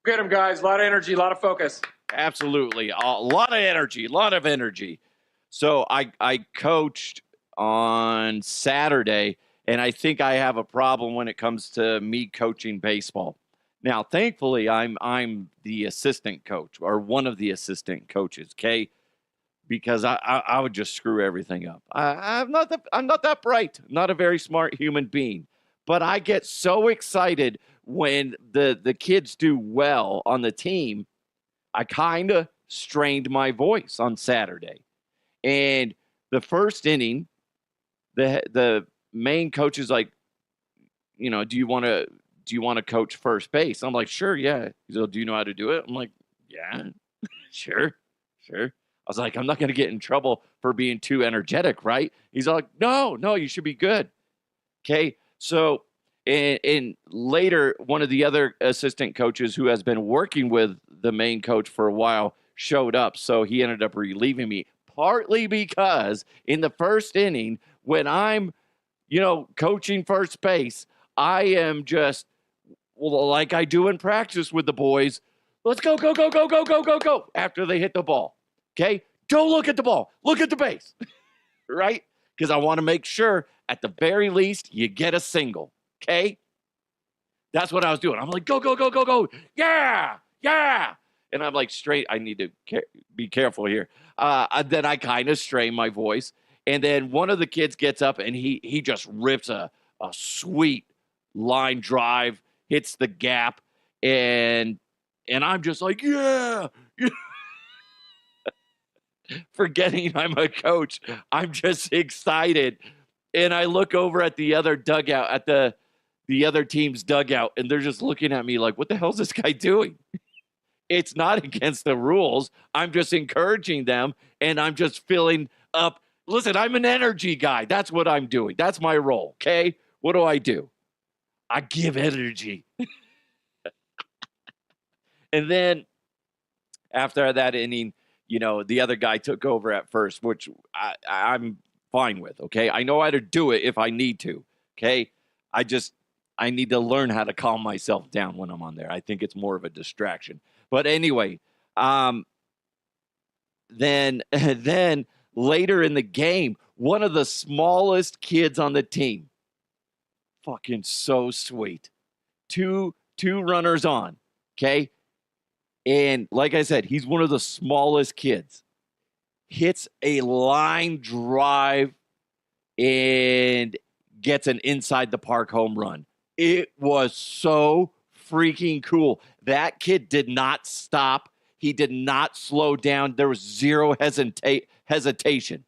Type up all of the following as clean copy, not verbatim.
Get him, guys. A lot of energy, a lot of focus. Absolutely. A lot of energy. So I coached on Saturday, and I think I have a problem when it comes to me coaching baseball. Now, thankfully, I'm the assistant coach or one of the assistant coaches, okay? Because I would just screw everything up. I'm not that bright, not a very smart human being, but I get so excited when the kids do well on the team. I kind of strained my voice on Saturday, and the first inning, the main coach is like, do you want to coach first base? I'm like, sure, yeah. He's like, do you know how to do it? I'm like, yeah, sure. I was like, I'm not going to get in trouble for being too energetic, right? He's like, no, you should be good. Okay. So, and later, one of the other assistant coaches who has been working with the main coach for a while showed up. So he ended up relieving me, partly because in the first inning, when I'm, coaching first base, I am just, like I do in practice with the boys, let's go, after they hit the ball. Okay? Don't look at the ball. Look at the base. Right? Because I want to make sure, at the very least, you get a single. Okay? That's what I was doing. I'm like, go. Yeah. And I'm like, straight. I need to be careful here. Then I kind of strain my voice. And then one of the kids gets up and he just rips a sweet line drive, hits the gap. And I'm just like, yeah. Forgetting I'm a coach. I'm just excited. And I look over at the other dugout, at the other team's dugout, and they're just looking at me like, what the hell is this guy doing? It's not against the rules. I'm just encouraging them, and I'm just filling up. Listen, I'm an energy guy. That's what I'm doing. That's my role, okay? What do? I give energy. And then after that inning, the other guy took over at first, which I'm fine with, okay? I know how to do it if I need to, okay? I need to learn how to calm myself down when I'm on there. I think it's more of a distraction. But anyway, then later in the game, one of the smallest kids on the team, fucking so sweet, two runners on, okay? And like I said, he's one of the smallest kids. Hits a line drive and gets an inside the park home run. It was so freaking cool. That kid did not stop. He did not slow down. There was zero hesitation.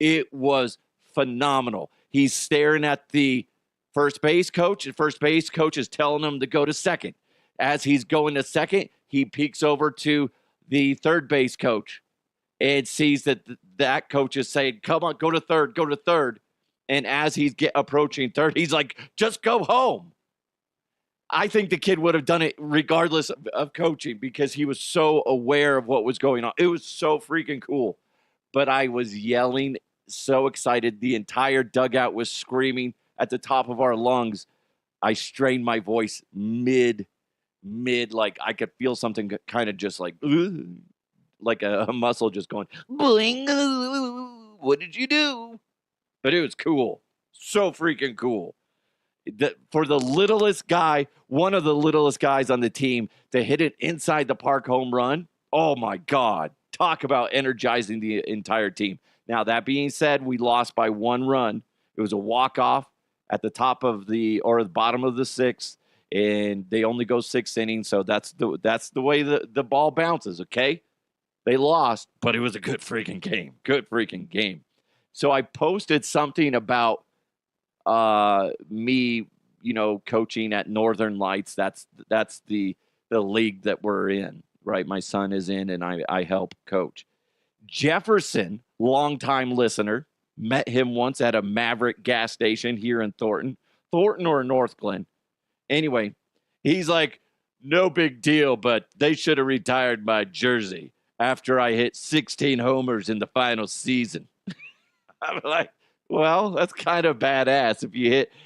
It was phenomenal. He's staring at the first base coach. The first base coach is telling him to go to second. As he's going to second, he peeks over to the third base coach and sees that coach is saying, come on, go to third. And as he's approaching third, he's like, just go home. I think the kid would have done it regardless of coaching because he was so aware of what was going on. It was so freaking cool. But I was yelling, so excited. The entire dugout was screaming at the top of our lungs. I strained my voice mid, like I could feel something kind of just like a muscle just going, bling, what did you do? But it was cool. So freaking cool. For the littlest guy, one of the littlest guys on the team, to hit it inside the park home run, oh my God. Talk about energizing the entire team. Now, that being said, we lost by 1 run. It was a walk-off at the bottom of the 6th. And they only go 6 innings, so that's the way the ball bounces, okay? They lost, but it was a good freaking game. So I posted something about me, coaching at Northern Lights. That's the league that we're in, right? My son is in, and I help coach. Jefferson, longtime listener, met him once at a Maverick gas station here in Thornton or North Glen. Anyway, he's like, no big deal, but they should have retired my jersey after I hit 16 homers in the final season. I'm like, well, that's kind of badass.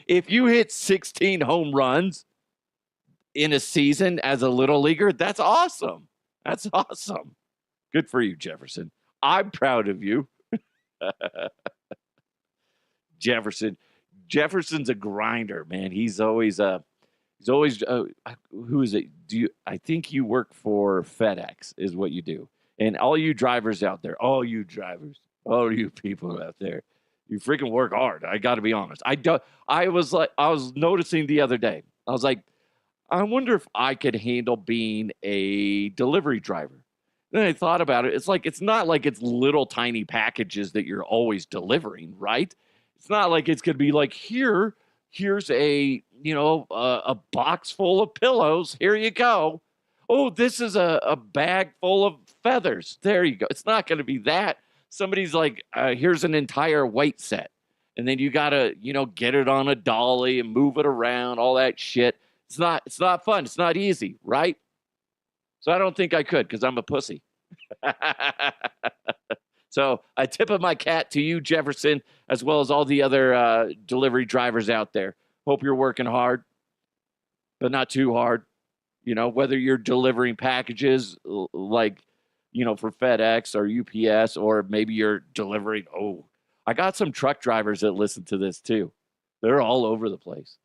If you hit 16 home runs, in a season as a little leaguer. That's awesome. That's awesome. Good for you, Jefferson. I'm proud of you. Jefferson's a grinder, man. He's always who is it? I think you work for FedEx is what you do. And all you drivers out there, all you people out there, you freaking work hard. I got to be honest. I was noticing the other day. I was like, I wonder if I could handle being a delivery driver. Then I thought about it. It's not like it's little tiny packages that you're always delivering, right? It's not like it's going to be like, here's a box full of pillows. Here you go. Oh, this is a bag full of feathers. There you go. It's not going to be that. Somebody's like, here's an entire weight set. And then you got to, get it on a dolly and move it around, all that shit. It's not fun. It's not easy, right? So I don't think I could because I'm a pussy. So I tip of my cat to you, Jefferson, as well as all the other delivery drivers out there. Hope you're working hard, but not too hard. Whether you're delivering packages like, for FedEx or UPS, or maybe you're delivering. Oh, I got some truck drivers that listen to this too. They're all over the place.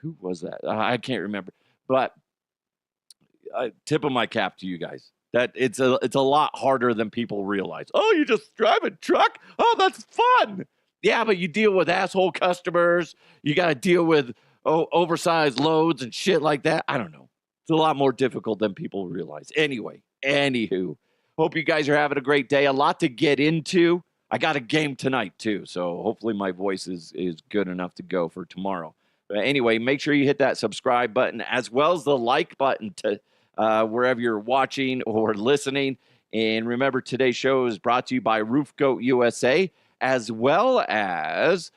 Who was that? I can't remember. But I tip of my cap to you guys. That it's a lot harder than people realize. Oh, you just drive a truck? Oh, that's fun. Yeah, but you deal with asshole customers. You got to deal with oversized loads and shit like that. I don't know. It's a lot more difficult than people realize. Anywho, hope you guys are having a great day. A lot to get into. I got a game tonight too, so hopefully my voice is good enough to go for tomorrow. But anyway, make sure you hit that subscribe button as well as the like button to wherever you're watching or listening. And remember, today's show is brought to you by Roof Goat USA as well as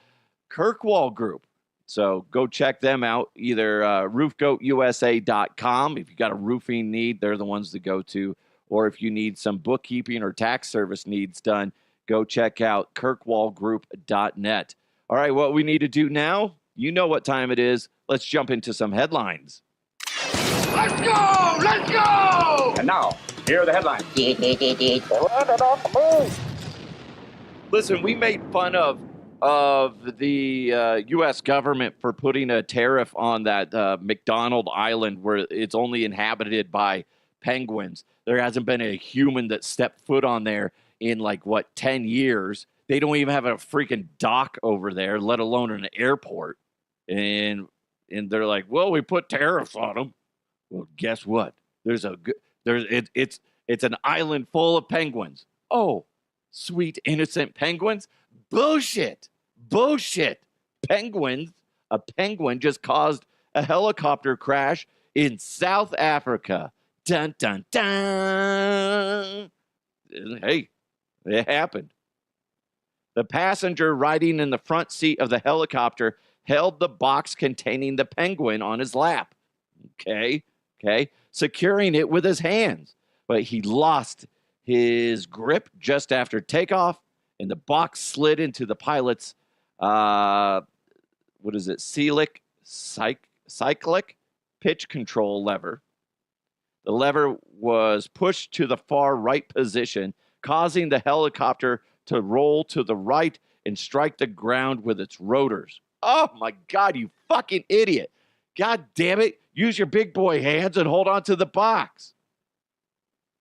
Kirkwall Group. So go check them out, either roofgoatusa.com. If you got a roofing need, they're the ones to go to. Or if you need some bookkeeping or tax service needs done, go check out kirkwallgroup.net. All right, what we need to do now, you know what time it is. Let's jump into some headlines. Let's go! Let's go! And now, here are the headlines. Listen, we made fun of the U.S. government for putting a tariff on that McDonald Island where it's only inhabited by penguins. There hasn't been a human that stepped foot on there in 10 years. They don't even have a freaking dock over there, let alone an airport. And they're like, well, we put tariffs on them. Well, guess what? It's an island full of penguins. Oh, sweet innocent penguins? Bullshit. A penguin just caused a helicopter crash in South Africa. Dun dun dun. Hey, it happened. The passenger riding in the front seat of the helicopter held the box containing the penguin on his lap. Okay, securing it with his hands. But he lost his grip just after takeoff, and the box slid into the pilot's, cyclic pitch control lever. The lever was pushed to the far right position, causing the helicopter to roll to the right and strike the ground with its rotors. Oh my God, you fucking idiot. God damn it. Use your big boy hands and hold on to the box.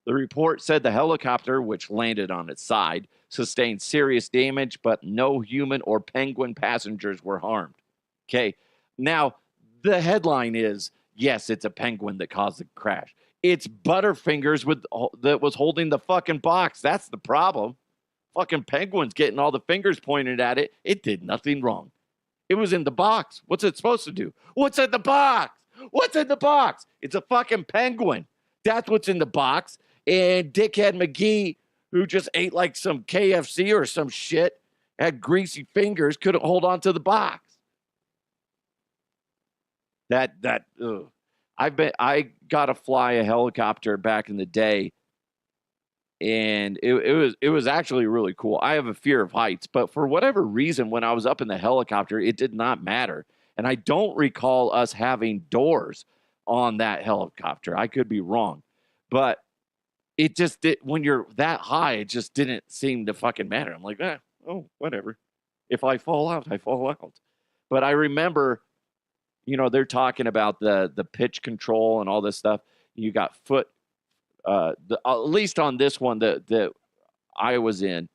The report said the helicopter, which landed on its side, sustained serious damage, but no human or penguin passengers were harmed. Okay, now the headline is, yes, it's a penguin that caused the crash. It's Butterfingers that was holding the fucking box. That's the problem. Fucking penguin's getting all the fingers pointed at it. It did nothing wrong. It was in the box. What's it supposed to do? What's in the box? What's in the box? It's a fucking penguin. That's what's in the box. And Dickhead McGee, who just ate some KFC or some shit, had greasy fingers, couldn't hold on to the box. I got to fly a helicopter back in the day, and it was actually really cool. I have a fear of heights, but for whatever reason, when I was up in the helicopter, it did not matter. And I don't recall us having doors. on that helicopter. I could be wrong, but it just did. When you're that high, it just didn't seem to fucking matter. I'm like, oh, whatever. If I fall out, I fall out. But I remember, they're talking about the pitch control and all this stuff. You got foot, at least on this one that I was in.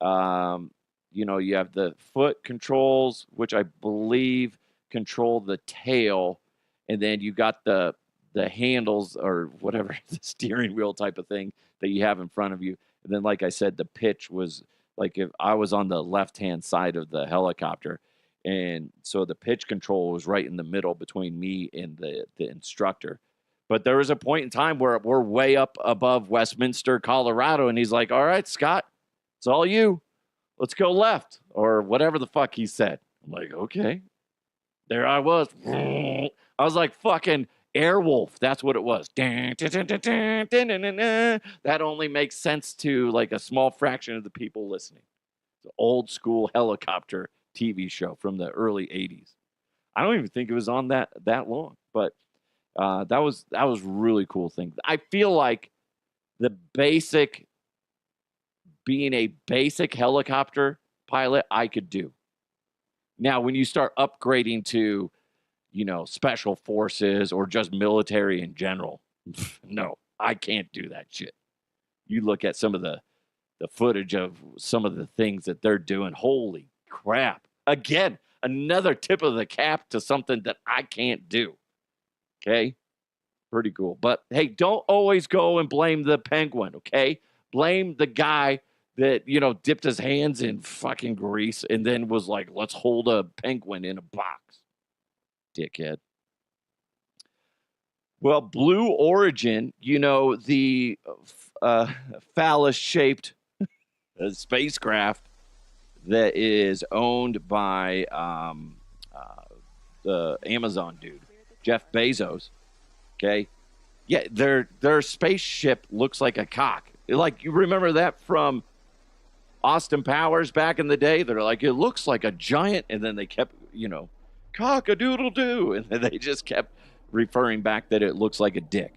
You have the foot controls, which I believe control the tail, and then you got the handles or whatever, the steering wheel type of thing that you have in front of you. And then, like I said, the pitch was like if I was on the left-hand side of the helicopter, and so the pitch control was right in the middle between me and the instructor. But there was a point in time where we're way up above Westminster, Colorado, and he's like, all right, Scott, it's all you. Let's go left, or whatever the fuck he said. I'm like, okay. There I was. I was like fucking Airwolf. That's what it was. That only makes sense to like a small fraction of the people listening. It's an old school helicopter TV show from the early 80s. I don't even think it was on that long, but that was really cool thing. I feel like being a basic helicopter pilot, I could do. Now, when you start upgrading to, special forces or just military in general, no, I can't do that shit. You look at some of the footage of some of the things that they're doing. Holy crap. Again, another tip of the cap to something that I can't do. Okay? Pretty cool. But hey, don't always go and blame the penguin, okay? Blame the guy that, dipped his hands in fucking grease and then was like, let's hold a penguin in a box. Dickhead. Well, Blue Origin, the phallus-shaped spacecraft that is owned by the Amazon dude, Jeff Bezos, okay? Yeah, their spaceship looks like a cock. Like, you remember that from Austin Powers back in the day? They're like, it looks like a giant, and then they kept, cock-a-doodle-doo, and then they just kept referring back that it looks like a dick.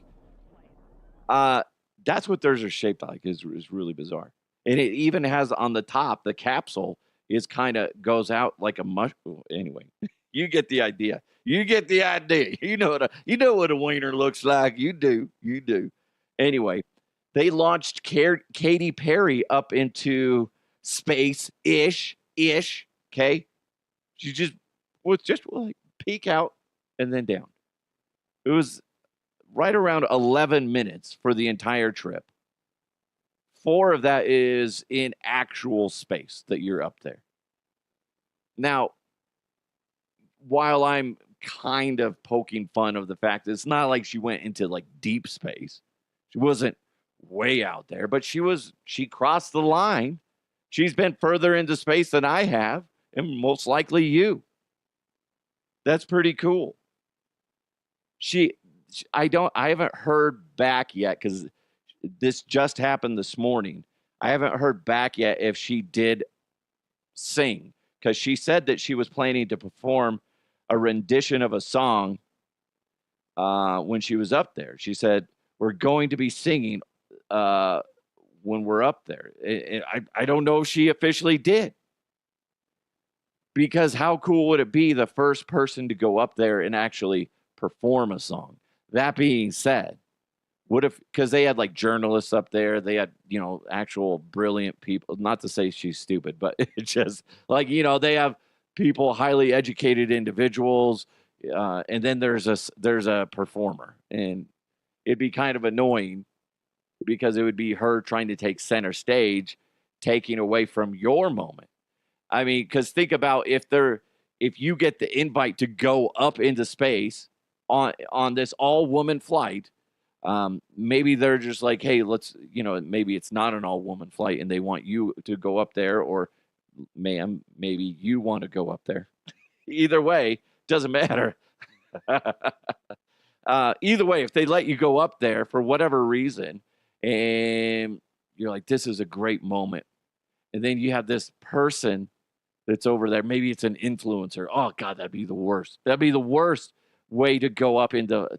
That's what theirs are shaped like, is really bizarre. And it even has on the top, the capsule is kind of goes out like a mush. Anyway, you get the idea. You get the idea. You know what a wiener looks like. You do. Anyway, they launched Katy Perry up into space-ish. Okay, she just like peek out and then down. It was right around 11 minutes for the entire trip. 4 of that is in actual space that you're up there. Now, while I'm kind of poking fun of the fact that it's not like she went into like deep space, she wasn't way out there, but she crossed the line. She's been further into space than I have, and most likely you. That's pretty cool. I haven't heard back yet because this just happened this morning. I haven't heard back yet if she did sing, because she said that she was planning to perform a rendition of a song when she was up there. She said, we're going to be singing when we're up there. I don't know if she officially did. Because how cool would it be the first person to go up there and actually perform a song? That being said, what if, because they had like journalists up there, they had, actual brilliant people, not to say she's stupid, but it's just like, they have people, highly educated individuals, and then there's a performer, and it'd be kind of annoying because it would be her trying to take center stage, taking away from your moment. I mean, because think about if you get the invite to go up into space on this all-woman flight, maybe they're just like, hey, let's, maybe it's not an all-woman flight and they want you to go up there, or ma'am, maybe you want to go up there. Either way, doesn't matter. Either way, if they let you go up there for whatever reason, and you're like, this is a great moment, and then you have this person that's over there, maybe it's an influencer. Oh God, that'd be the worst. way to go up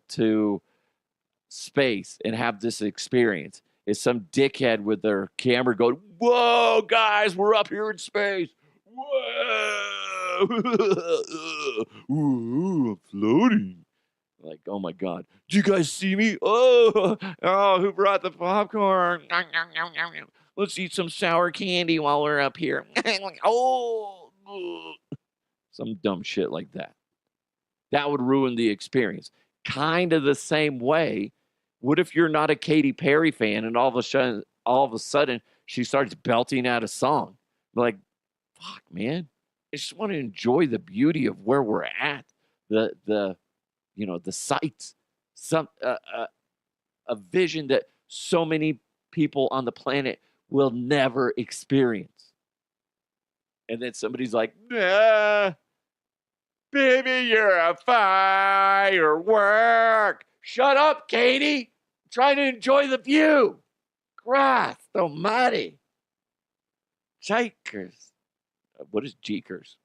to space and have this experience is some dickhead with their camera going, "Whoa, guys, we're up here in space. Whoa, ooh, I'm floating." Like, oh my God, do you guys see me? Oh, who brought the popcorn? Let's eat some sour candy while we're up here. Oh, some dumb shit like that. That would ruin the experience. Kind of the same way. What if you're not a Katy Perry fan and all of a sudden she starts belting out a song? Like, fuck, man. I just want to enjoy the beauty of where we're at. The sights. A vision that so many people on the planet will never experience. And then somebody's like, nah, baby, you're a firework. Shut up, Katie. I'm trying to enjoy the view. Christ almighty. Jikers. What is Jeekers?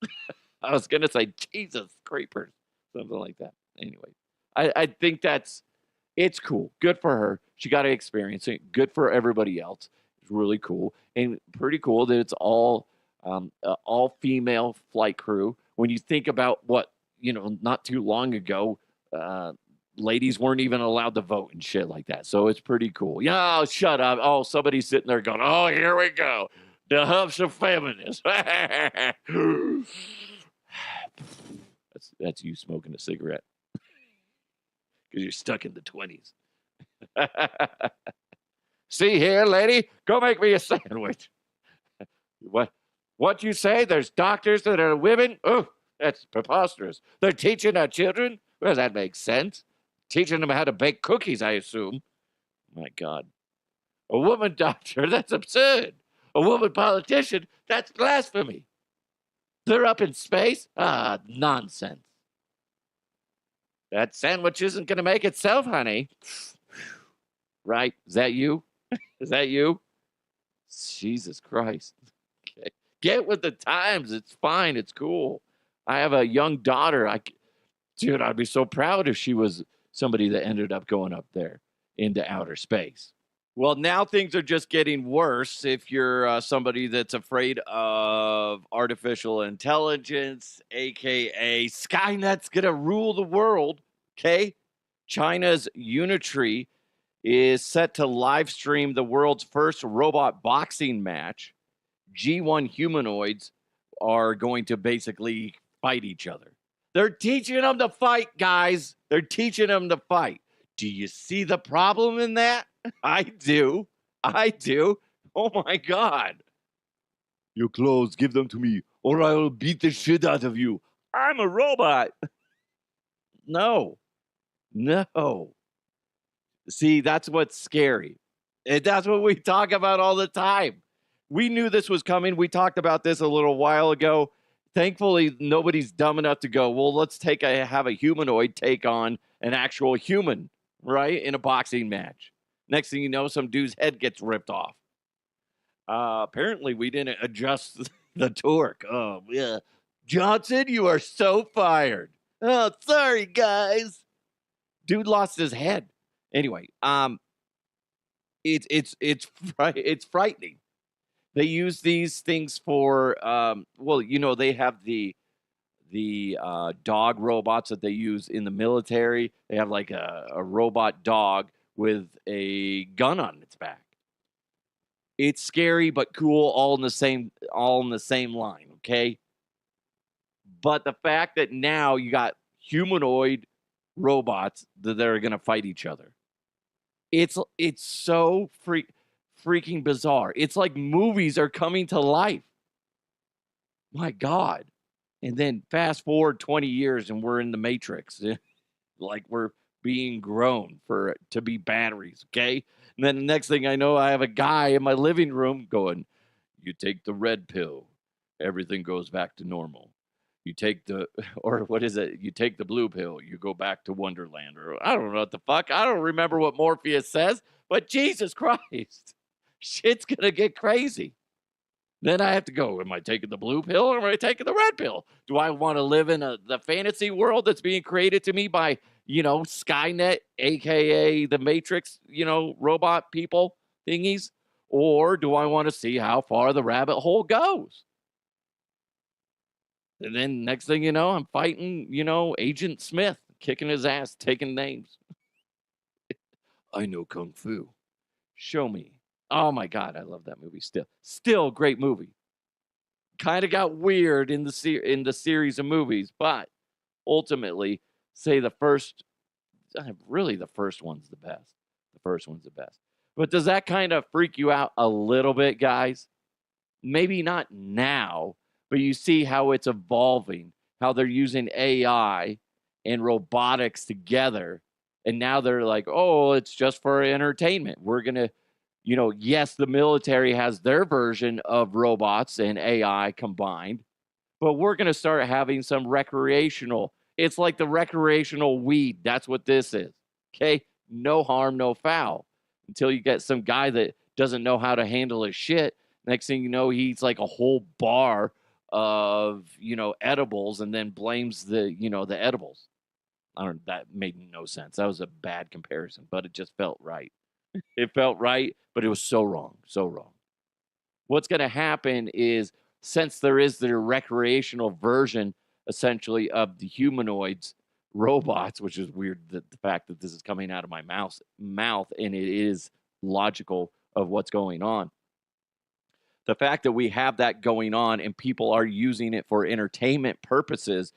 I was going to say Jesus creepers. Something like that. Anyway, I think it's cool. Good for her. She got to experience it. Good for everybody else. It's really cool. And pretty cool that it's all female flight crew. When you think about what, not too long ago, ladies weren't even allowed to vote and shit like that. So it's pretty cool. Yeah, shut up. Oh, somebody's sitting there going, oh, here we go. The hubs of feminists. That's you smoking a cigarette. Because you're stuck in the 20s. See here, lady, go make me a sandwich. What you say? There's doctors that are women? Oh, that's preposterous. They're teaching our children? Well, that makes sense. Teaching them how to bake cookies, I assume. My God. A woman doctor? That's absurd. A woman politician? That's blasphemy. They're up in space? Ah, nonsense. That sandwich isn't going to make itself, honey. Right? Is that you? Is that you? Jesus Christ. Okay. Get with the times. It's fine. It's cool. I have a young daughter. Dude, I'd be so proud if she was somebody that ended up going up there into outer space. Well, now things are just getting worse if you're somebody that's afraid of artificial intelligence, a.k.a. Skynet's going to rule the world, okay? China's Unitree is set to live stream the world's first robot boxing match. G1 humanoids are going to basically fight each other. They're teaching them to fight, guys. They're teaching them to fight. Do you see the problem in that? I do. Oh, my God. Your clothes, give them to me, or I will beat the shit out of you. I'm a robot. No. See, that's what's scary. And that's what we talk about all the time. We knew this was coming. We talked about this a little while ago. Thankfully, nobody's dumb enough to go, well, let's have a humanoid take on an actual human, right, in a boxing match. Next thing you know, some dude's head gets ripped off. Apparently, we didn't adjust the torque. Oh, yeah. Johnson, you are so fired. Oh, sorry, guys. Dude lost his head. Anyway, it's frightening. They use these things for, they have the dog robots that they use in the military. They have like a robot dog with a gun on its back. It's scary but cool, all in the same line, okay? But the fact that now you got humanoid robots that are going to fight each other. It's so freaking bizarre. It's like movies are coming to life. My God. And then fast forward 20 years and we're in the Matrix. Like we're being grown to be batteries, okay? And then the next thing I know, I have a guy in my living room going, you take the red pill, everything goes back to normal. You take you take the blue pill, you go back to Wonderland. Or I don't know what the fuck. I don't remember what Morpheus says, but Jesus Christ, shit's gonna get crazy. Then I have to go, am I taking the blue pill or am I taking the red pill? Do I want to live in the fantasy world that's being created to me by, Skynet, aka the Matrix, robot people thingies? Or do I want to see how far the rabbit hole goes? And then next thing you know, I'm fighting, Agent Smith, kicking his ass, taking names. I know Kung Fu. Show me. Oh my God, I love that movie still. Still a great movie. Kind of got weird in the series of movies, but ultimately, say the first one's the best. The first one's the best. But does that kind of freak you out a little bit, guys? Maybe not now, but you see how it's evolving, how they're using AI and robotics together. And now they're like, oh, it's just for entertainment. We're going to, yes, the military has their version of robots and AI combined, but we're going to start having some recreational. It's like the recreational weed. That's what this is. Okay. No harm, no foul until you get some guy that doesn't know how to handle his shit. Next thing you know, he eats like a whole bar of, edibles and then blames the edibles. That made no sense. That was a bad comparison, but it just felt right. It felt right, but it was so wrong, so wrong. What's going to happen is, since there is the recreational version, essentially, of the humanoids, robots, which is weird, that the fact that this is coming out of my mouth, and it is logical of what's going on. The fact that we have that going on and people are using it for entertainment purposes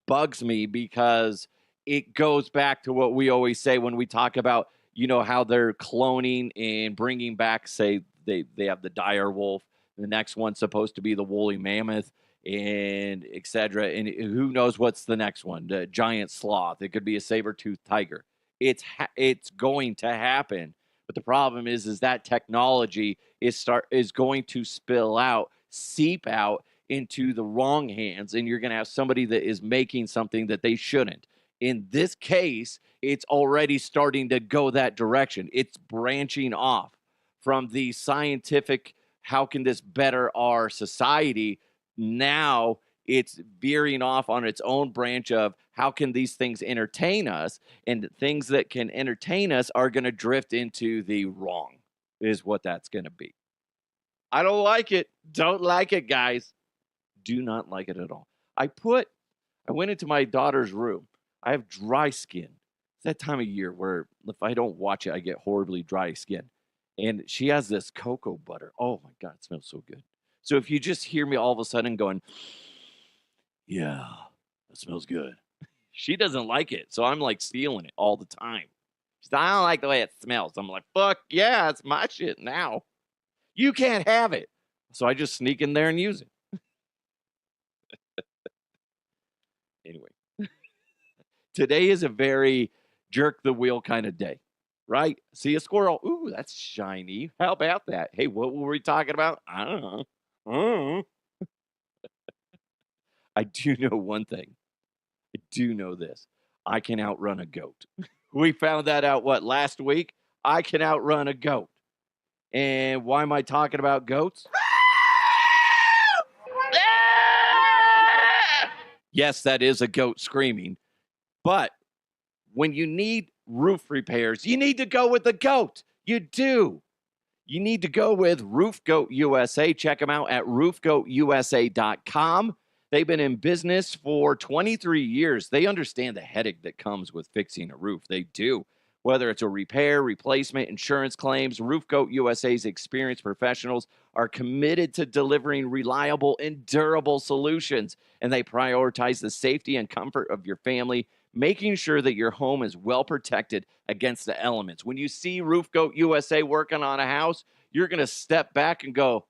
bugs me, because it goes back to what we always say when we talk about, how they're cloning and bringing back, say, they have the dire wolf, the next one's supposed to be the woolly mammoth, and etc. And who knows what's the next one? The giant sloth. It could be a saber-toothed tiger. It's going to happen. But the problem is that technology is going to seep out into the wrong hands, and you're going to have somebody that is making something that they shouldn't. In this case, it's already starting to go that direction. It's branching off from the scientific, how can this better our society? Now it's veering off on its own branch of, how can these things entertain us? And things that can entertain us are going to drift into the wrong, is what that's going to be. I don't like it. Don't like it, guys. Do not like it at all. I went into my daughter's room. I have dry skin. It's that time of year where if I don't watch it, I get horribly dry skin. And she has this cocoa butter. Oh my God, it smells so good. So if you just hear me all of a sudden going, yeah, that smells good, she doesn't like it. So I'm like stealing it all the time. She's like, I don't like the way it smells. I'm like, fuck yeah, it's my shit now. You can't have it. So I just sneak in there and use it. Anyway, today is a very jerk the wheel kind of day, right? See a squirrel. Ooh, that's shiny. How about that? Hey, what were we talking about? I don't know. I do know one thing. I do know this. I can outrun a goat. We found that out, last week? I can outrun a goat. And why am I talking about goats? Yes, that is a goat screaming. But when you need roof repairs, you need to go with the goat. You do. You need to go with Roof Goat USA. Check them out at roofgoatusa.com. They've been in business for 23 years. They understand the headache that comes with fixing a roof. They do. Whether it's a repair, replacement, insurance claims, Roof Goat USA's experienced professionals are committed to delivering reliable and durable solutions, and they prioritize the safety and comfort of your family, making sure that your home is well protected against the elements. When you see Roof Goat USA working on a house, you're going to step back and go,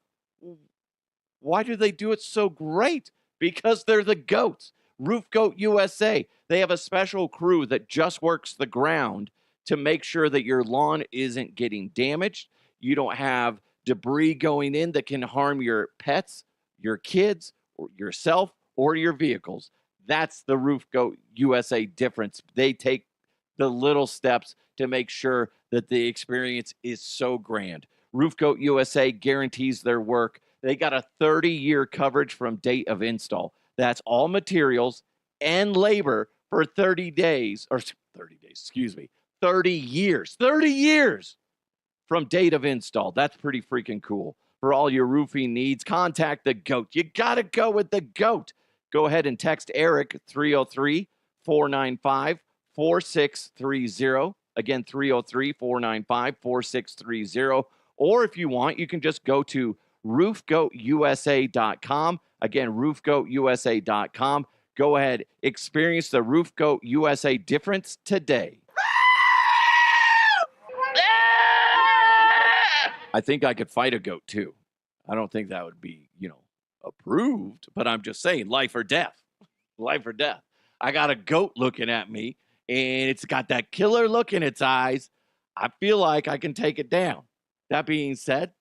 why do they do it so great? Because they're the goats. Roof Goat USA. They have a special crew that just works the ground to make sure that your lawn isn't getting damaged. You don't have debris going in that can harm your pets, your kids, or yourself, or your vehicles. That's the Roof Goat USA difference. They take the little steps to make sure that the experience is so grand. Roof Goat USA guarantees their work. They got a 30-year coverage from date of install. That's all materials and labor for 30 days, or 30 days, excuse me, 30 years. 30 years from date of install. That's pretty freaking cool. For all your roofing needs, contact the GOAT. You got to go with the GOAT. Go ahead and text Eric 303-495-4630. Again, 303-495-4630. Or if you want, you can just go to roofgoatusa.com. Again, roofgoatusa.com. Go ahead, experience the Roof Goat USA difference today. I think I could fight a goat too. I don't think that would be, approved, but I'm just saying life or death. Life or death. I got a goat looking at me and it's got that killer look in its eyes. I feel like I can take it down. That being said,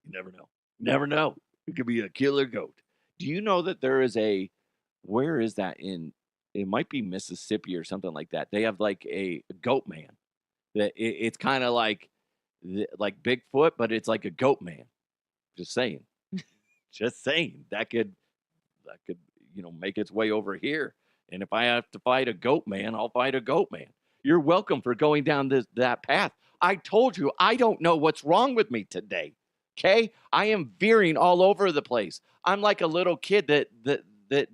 you never know. Never know. It could be a killer goat. Do you know that there is where is that it might be Mississippi or something like that. They have like a goat man. It's kind of like Bigfoot, but it's like a goat man. Just saying. Just saying. That could make its way over here. And if I have to fight a goat man, I'll fight a goat man. You're welcome for going down that path. I told you, I don't know what's wrong with me today. Okay? I am veering all over the place. I'm like a little kid that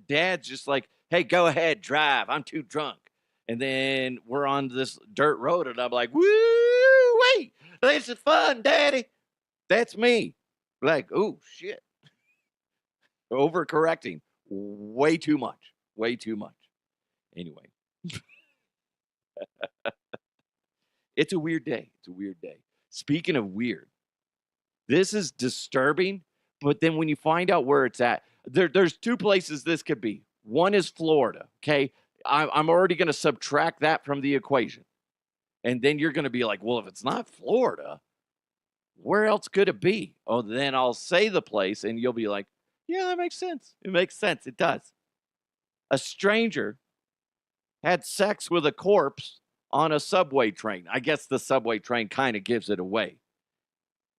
dad's just like, hey, go ahead, drive. I'm too drunk. And then we're on this dirt road and I'm like, woo, wait, this is fun, daddy. That's me. Like, oh, shit. Overcorrecting. Way too much. Way too much. Anyway. It's a weird day. It's a weird day. Speaking of weird, this is disturbing, but then when you find out where it's at, there's two places this could be. One is Florida, okay? I'm already going to subtract that from the equation. And then you're going to be like, well, if it's not Florida, where else could it be? Oh, then I'll say the place, and you'll be like, yeah, that makes sense. It makes sense. It does. A stranger had sex with a corpse on a subway train. I guess the subway train kind of gives it away.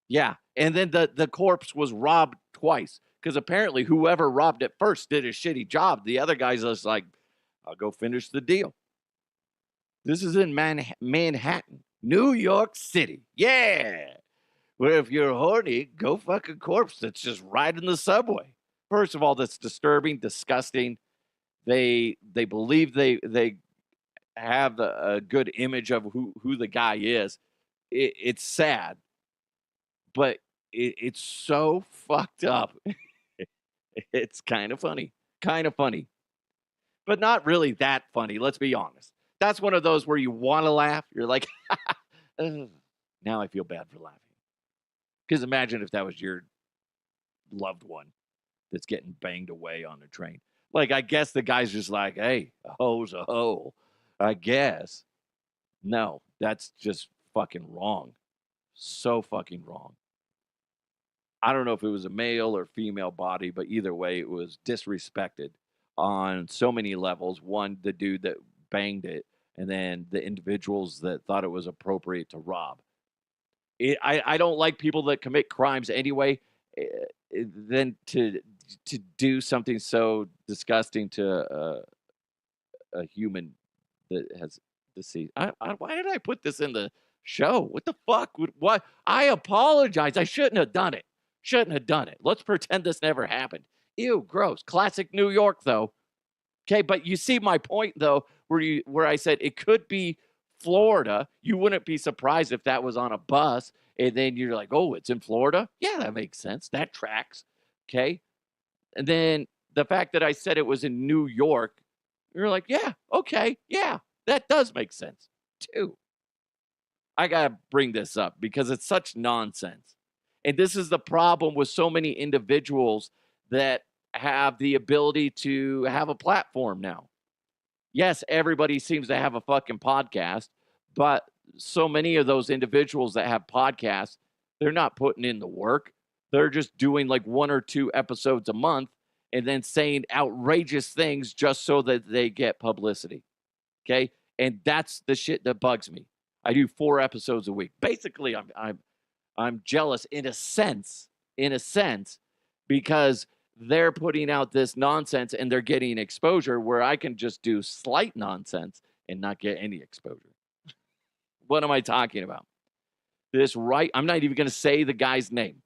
Yeah. And then the corpse was robbed twice because apparently whoever robbed it first did a shitty job. The other guy's just like, I'll go finish the deal. This is in Manhattan, New York City. Yeah. Well, if you're horny, go fuck a corpse that's just riding the subway. First of all, that's disturbing, disgusting. They believe they have a good image of who the guy is. It's sad, but it's so fucked up. It's kind of funny, but not really that funny. Let's be honest. That's one of those where you want to laugh. You're like, now I feel bad for laughing. Because imagine if that was your loved one that's getting banged away on the train. Like, I guess the guy's just like, hey, a hoe's a hoe. I guess. No, that's just fucking wrong. So fucking wrong. I don't know if it was a male or female body, but either way, it was disrespected on so many levels. One, the dude that banged it, and then the individuals that thought it was appropriate to rob. I don't like people that commit crimes anyway. Then to do something so disgusting to a human that has deceased. Why did I put this in the show? What the fuck? What? I apologize. I shouldn't have done it. Let's pretend this never happened. Ew, gross. Classic New York, though. Okay, but you see my point, though, where I said it could be Florida. You wouldn't be surprised if that was on a bus, and then you're like, oh, it's in Florida? Yeah, that makes sense. That tracks. Okay? And then the fact that I said it was in New York, you're like, yeah, okay, yeah, that does make sense, too. I got to bring this up because it's such nonsense. And this is the problem with so many individuals that have the ability to have a platform now. Yes, everybody seems to have a fucking podcast, but so many of those individuals that have podcasts, they're not putting in the work. They're just doing like 1 or 2 episodes a month and then saying outrageous things just so that they get publicity. Okay? And that's the shit that bugs me. I do 4 episodes a week. Basically, I'm jealous in a sense because they're putting out this nonsense and they're getting exposure where I can just do slight nonsense and not get any exposure. What am I talking about? I'm not even going to say the guy's name.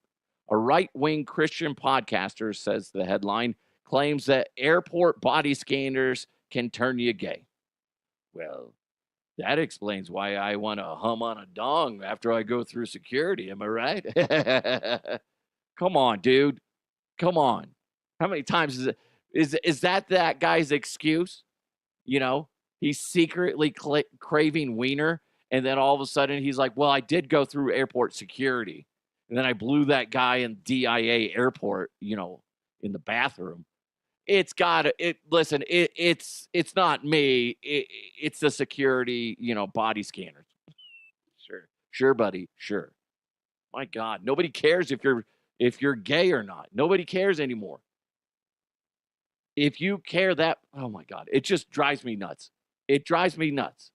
A right-wing Christian podcaster, says the headline, claims that airport body scanners can turn you gay. Well, that explains why I want to hum on a dong after I go through security. Am I right? Come on, dude. Come on. How many times is that guy's excuse? You know, he's secretly craving wiener, and then all of a sudden he's like, well, I did go through airport security, and then I blew that guy in DIA airport, in the bathroom. It's not me. It's the security, body scanners. Sure, buddy. Sure. My God, nobody cares if you're gay or not. Nobody cares anymore. If you care that, oh my God, it just drives me nuts. It drives me nuts.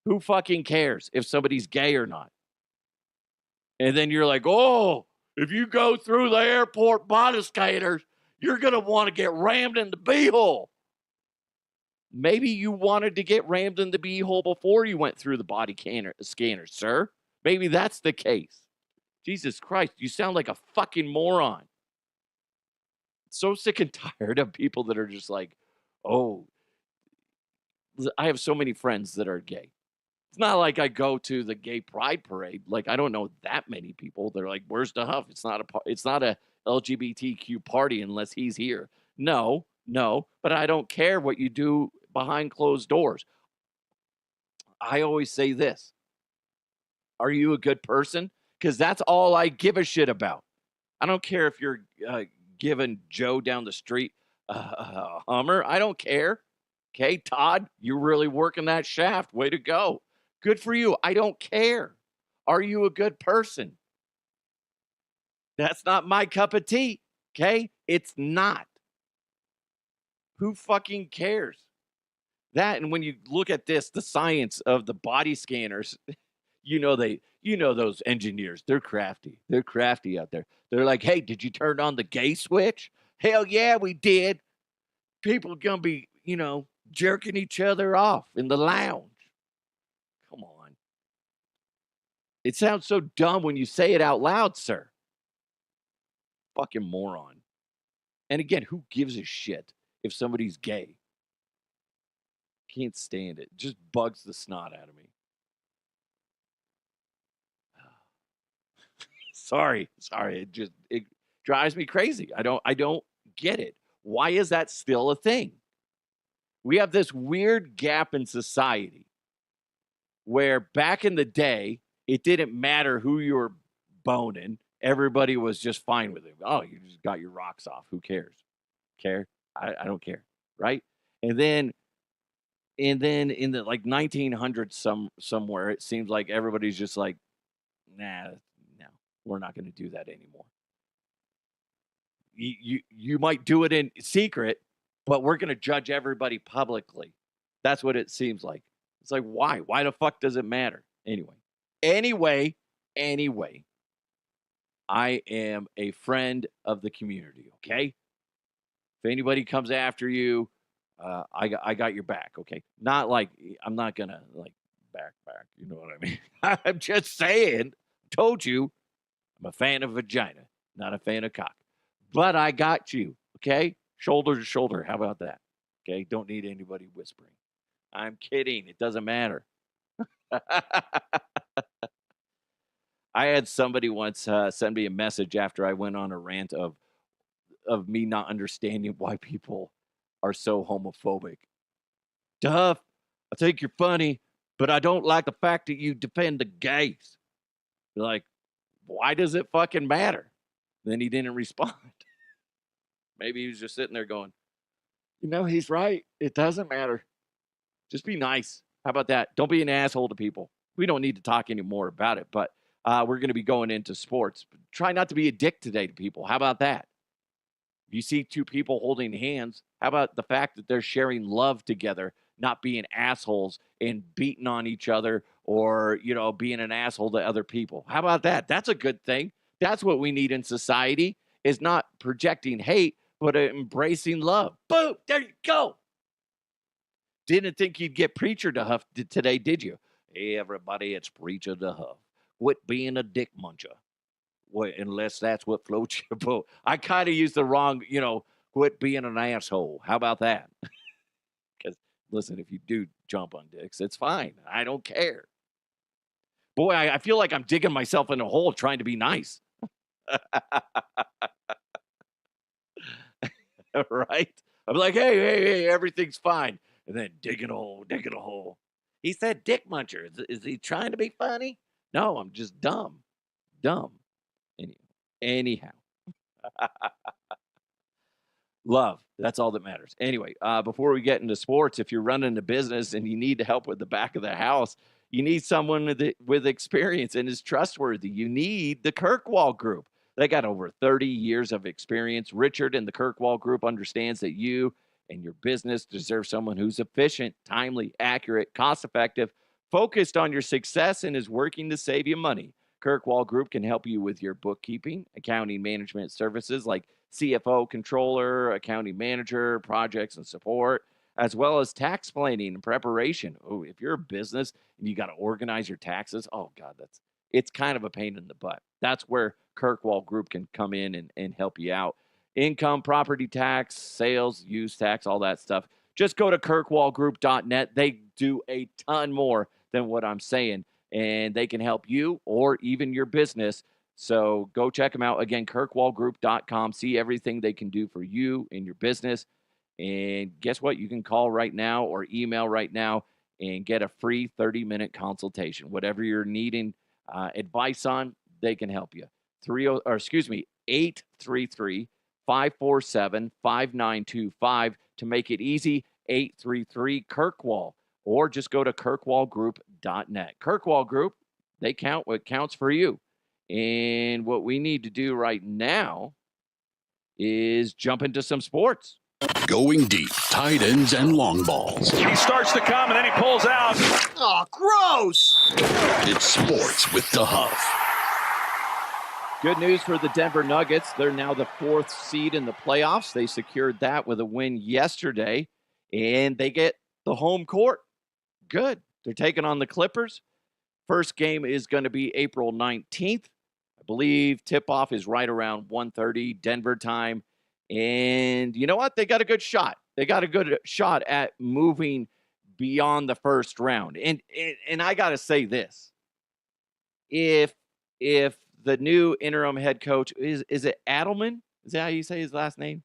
Who fucking cares if somebody's gay or not? And then you're like, oh, if you go through the airport body scanners, you're going to want to get rammed in the beehole. Maybe you wanted to get rammed in the beehole before you went through the body scanner, sir. Maybe that's the case. Jesus Christ, you sound like a fucking moron. So sick and tired of people that are just like, oh, I have so many friends that are gay. It's not like I go to the gay pride parade. Like, I don't know that many people. They're like, where's the Huff? It's not a LGBTQ party unless he's here. No, but I don't care what you do behind closed doors. I always say this. Are you a good person? Because that's all I give a shit about. I don't care if you're giving Joe down the street a Hummer. I don't care. Okay, Todd, you're really working that shaft. Way to go. Good for you. I don't care. Are you a good person? That's not my cup of tea. Okay? It's not. Who fucking cares? That, and when you look at this, the science of the body scanners, those engineers, they're crafty. They're crafty out there. They're like, hey, did you turn on the gay switch? Hell yeah, we did. People gonna be, jerking each other off in the lounge. Come on. It sounds so dumb when you say it out loud, sir. Fucking moron. And again, who gives a shit if somebody's gay? Can't stand it. Just bugs the snot out of me. Sorry. It drives me crazy. I don't get it. Why is that still a thing? We have this weird gap in society where back in the day, it didn't matter who you were boning. Everybody was just fine with it. Oh, you just got your rocks off. Who cares? Care? I don't care. Right? And then in the 1900s somewhere, it seems like everybody's just like, nah, no, we're not going to do that anymore. You might do it in secret, but we're going to judge everybody publicly. That's what it seems like. It's like, why? Why the fuck does it matter? Anyway, I am a friend of the community, okay? If anybody comes after you, I got your back, okay? Not like, I'm not going to, back, you know what I mean? I'm just saying, told you, I'm a fan of vagina, not a fan of cock. But I got you, okay? Shoulder to shoulder, how about that? Okay, don't need anybody whispering. I'm kidding, it doesn't matter. I had somebody once send me a message after I went on a rant of me not understanding why people are so homophobic. Duff, I think you're funny, but I don't like the fact that you defend the gays. You're like, why does it fucking matter? Then he didn't respond. Maybe he was just sitting there going, he's right. It doesn't matter. Just be nice. How about that? Don't be an asshole to people. We don't need to talk anymore about it, but we're going to be going into sports. Try not to be a dick today to people. How about that? If you see two people holding hands, how about the fact that they're sharing love together, not being assholes and beating on each other or, being an asshole to other people? How about that? That's a good thing. That's what we need in society. is not projecting hate, but embracing love. Boom, there you go. Didn't think you'd get Preacher to Huff today, did you? Hey, everybody, it's Preacher to Huff. Quit being a dick muncher. Well, unless that's what floats your boat. I kind of used the wrong, quit being an asshole. How about that? Because, listen, if you do jump on dicks, it's fine. I don't care. Boy, I feel like I'm digging myself in a hole trying to be nice. Right? I'm like, hey, everything's fine. And then digging a hole. He said dick muncher. Is he trying to be funny? No, I'm just dumb. Anyhow. Love. That's all that matters. Anyway, before we get into sports, if you're running a business and you need help with the back of the house, you need someone with experience and is trustworthy. You need the Kirkwall Group. They got over 30 years of experience. Richard and the Kirkwall Group understands that you and your business deserve someone who's efficient, timely, accurate, cost-effective, focused on your success, and is working to save you money. Kirkwall Group can help you with your bookkeeping, accounting management services like CFO, controller, accounting manager, projects and support, as well as tax planning and preparation. Oh, if you're a business and you got to organize your taxes, oh God, it's kind of a pain in the butt. That's where Kirkwall Group can come in and help you out. Income, property tax, sales, use tax, all that stuff. Just go to kirkwallgroup.net. They do a ton more than what I'm saying, and they can help you or even your business. So go check them out. Again, kirkwallgroup.com. See everything they can do for you and your business. And guess what? You can call right now or email right now and get a free 30-minute consultation. Whatever you're needing advice on, they can help you. 833-547-5925 to make it easy. 833-KIRKWALL, or just go to kirkwallgroup.net. Kirkwall Group, they count what counts for you. And what we need to do right now is jump into some sports. Going deep, tight ends and long balls. He starts to come and then he pulls out. Oh, gross! It's sports with the Huff. Good news for the Denver Nuggets. They're now the 4th seed in the playoffs. They secured that with a win yesterday, and they get the home court. Good. They're taking on the Clippers. First game is going to be April 19th. I believe tip-off is right around 1:30 Denver time. And you know what? They got a good shot. They got a good shot at moving beyond the first round. And I got to say this. If the new interim head coach, is it Adelman? Is that how you say his last name?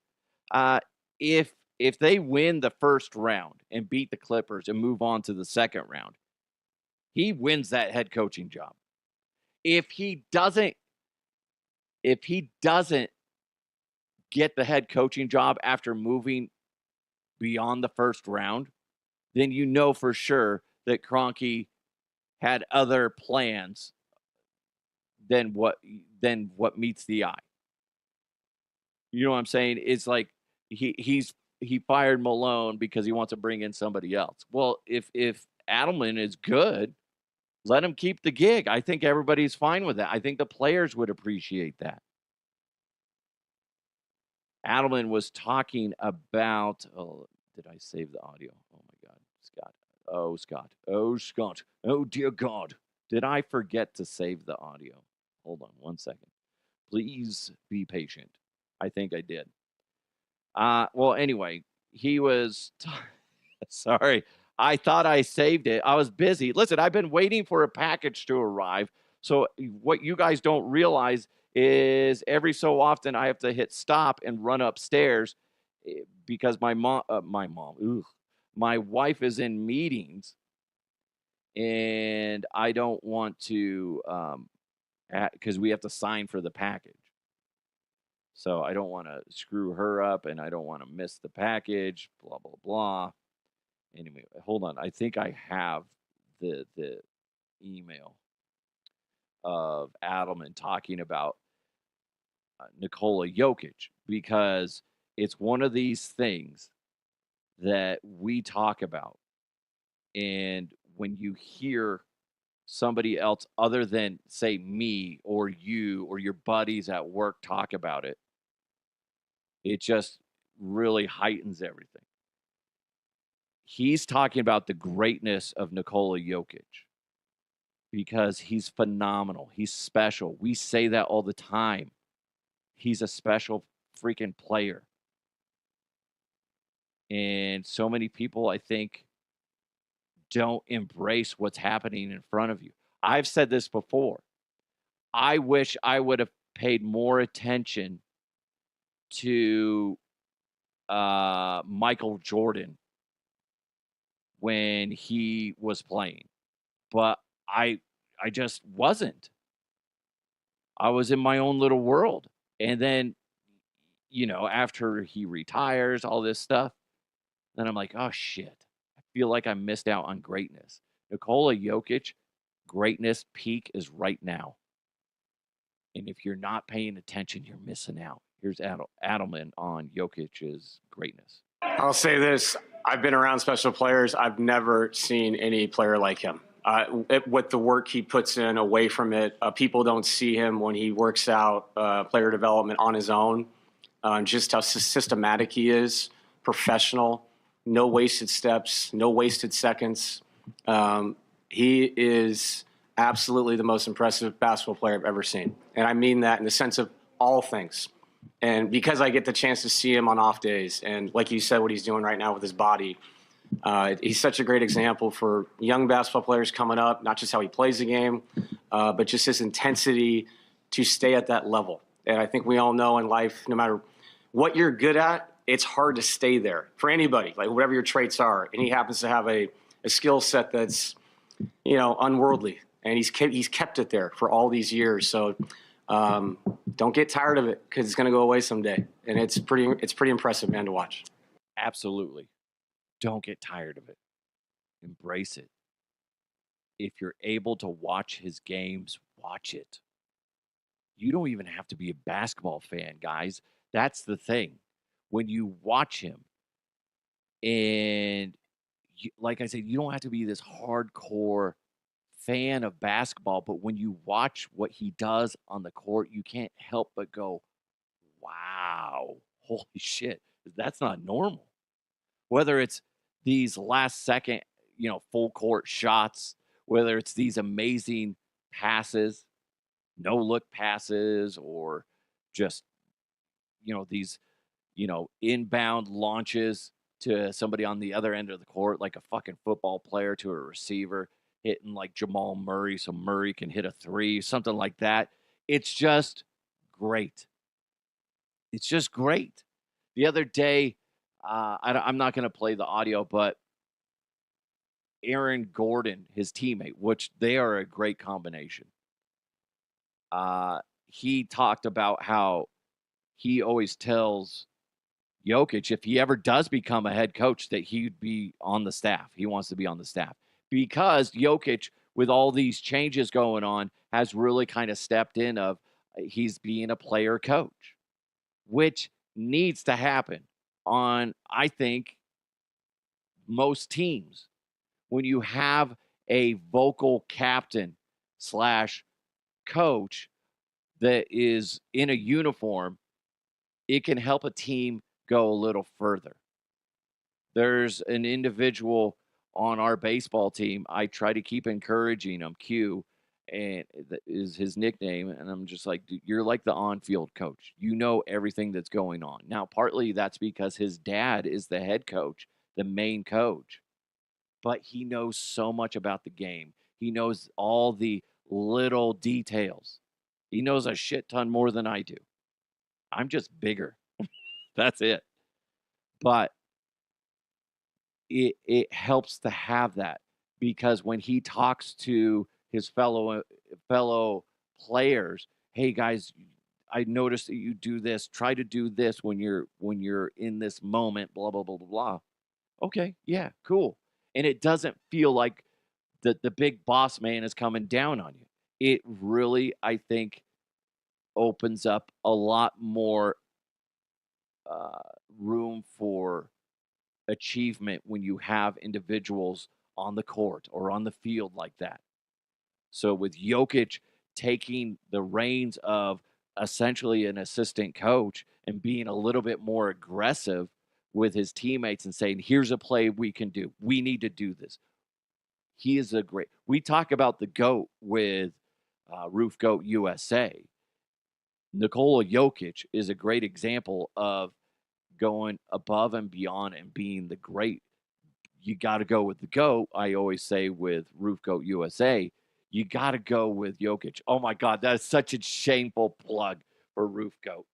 If they win the first round and beat the Clippers and move on to the second round, he wins that head coaching job. If he doesn't get the head coaching job after moving beyond the first round, then you know for sure that Kroenke had other plans than what meets the eye. You know what I'm saying? It's like he fired Malone because he wants to bring in somebody else. Well, if Adelman is good, let him keep the gig. I think everybody's fine with that. I think the players would appreciate that. Adelman was talking about, did I save the audio? Oh my God, Scott. Oh, Scott. Oh, dear God. Did I forget to save the audio? Hold on 1 second. Please be patient. I think I did. Well, anyway, he was, sorry. I thought I saved it. I was busy. Listen, I've been waiting for a package to arrive. So what you guys don't realize is every so often I have to hit stop and run upstairs because my wife is in meetings and I don't want to, because we have to sign for the package. So I don't want to screw her up and I don't want to miss the package, blah, blah, blah. Anyway, hold on. I think I have the email of Adelman talking about Nikola Jokic, because it's one of these things that we talk about. And when you hear somebody else other than, say, me or you or your buddies at work talk about it, It just really heightens everything. He's talking about the greatness of Nikola Jokic because he's phenomenal. He's special. We say that all the time. He's a special freaking player. And so many people, I think, don't embrace what's happening in front of you. I've said this before. I wish I would have paid more attention to Michael Jordan when he was playing, but I just wasn't. I was in my own little world, and then after he retires, all this stuff, then I'm like, oh shit, I feel like I missed out on greatness. Nikola Jokic, greatness peak is right now. And if you're not paying attention, you're missing out. Here's Adelman on Jokic's greatness. I'll say this. I've been around special players. I've never seen any player like him. With the work he puts in away from it, people don't see him when he works out player development on his own. Just how systematic he is, professional, no wasted steps, no wasted seconds. He is absolutely the most impressive basketball player I've ever seen. And I mean that in the sense of all things. And because I get the chance to see him on off days, and like you said, what he's doing right now with his body, he's such a great example for young basketball players coming up, not just how he plays the game, but just his intensity to stay at that level. And I think we all know in life, no matter what you're good at, it's hard to stay there for anybody, like whatever your traits are. And he happens to have a skill set that's, unworldly. And he's kept it there for all these years. So don't get tired of it because it's going to go away someday. And it's pretty impressive, man, to watch. Absolutely. Don't get tired of it. Embrace it. If you're able to watch his games, watch it. You don't even have to be a basketball fan, guys. That's the thing. When you watch him, and like I said, you don't have to be this hardcore fan of basketball, but when you watch what he does on the court, you can't help but go, wow, holy shit, that's not normal. Whether it's these last second, full court shots, whether it's these amazing passes, no look passes, or just, these, inbound launches to somebody on the other end of the court, like a fucking football player to a receiver, hitting like Jamal Murray so Murray can hit a three, something like that. It's just great. It's just great. The other day, I'm not going to play the audio, but Aaron Gordon, his teammate, which they are a great combination. He talked about how he always tells Jokic, if he ever does become a head coach, that he'd be on the staff. He wants to be on the staff because Jokic, with all these changes going on, has really kind of stepped in of he's being a player coach, which needs to happen on, I think, most teams. When you have a vocal captain / coach that is in a uniform, it can help a team go a little further. There's an individual on our baseball team. I try to keep encouraging him, Q, and that is his nickname. And I'm just like, dude, you're like the on-field coach. You know everything that's going on. Now, partly that's because his dad is the head coach, the main coach. But he knows so much about the game. He knows all the little details. He knows a shit ton more than I do. I'm just bigger. That's it. But it helps to have that, because when he talks to his fellow players, hey guys, I noticed that you do this. Try to do this when you're in this moment. Blah blah blah blah blah. Okay, yeah, cool. And it doesn't feel like the big boss man is coming down on you. It really, I think, opens up a lot more room for achievement when you have individuals on the court or on the field like that. So with Jokic taking the reins of essentially an assistant coach and being a little bit more aggressive with his teammates and saying, here's a play we can do. We need to do this. He is a great. We talk about the GOAT with Roof Goat USA. Nikola Jokic is a great example of going above and beyond and being the great. You got to go with the GOAT. I always say with Roof Goat USA, you got to go with Jokic. Oh my God, that is such a shameful plug for Roof Goat.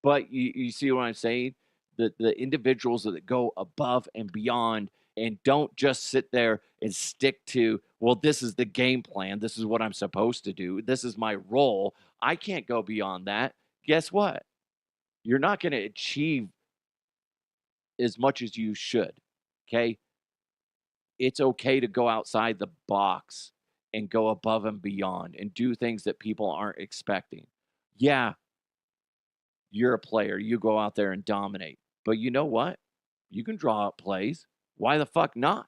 But you see what I'm saying? The individuals that go above and beyond and don't just sit there and stick to, well, this is the game plan. This is what I'm supposed to do. This is my role. I can't go beyond that. Guess what? You're not going to achieve as much as you should. Okay? It's okay to go outside the box and go above and beyond and do things that people aren't expecting. Yeah, you're a player. You go out there and dominate. But you know what? You can draw up plays. Why the fuck not?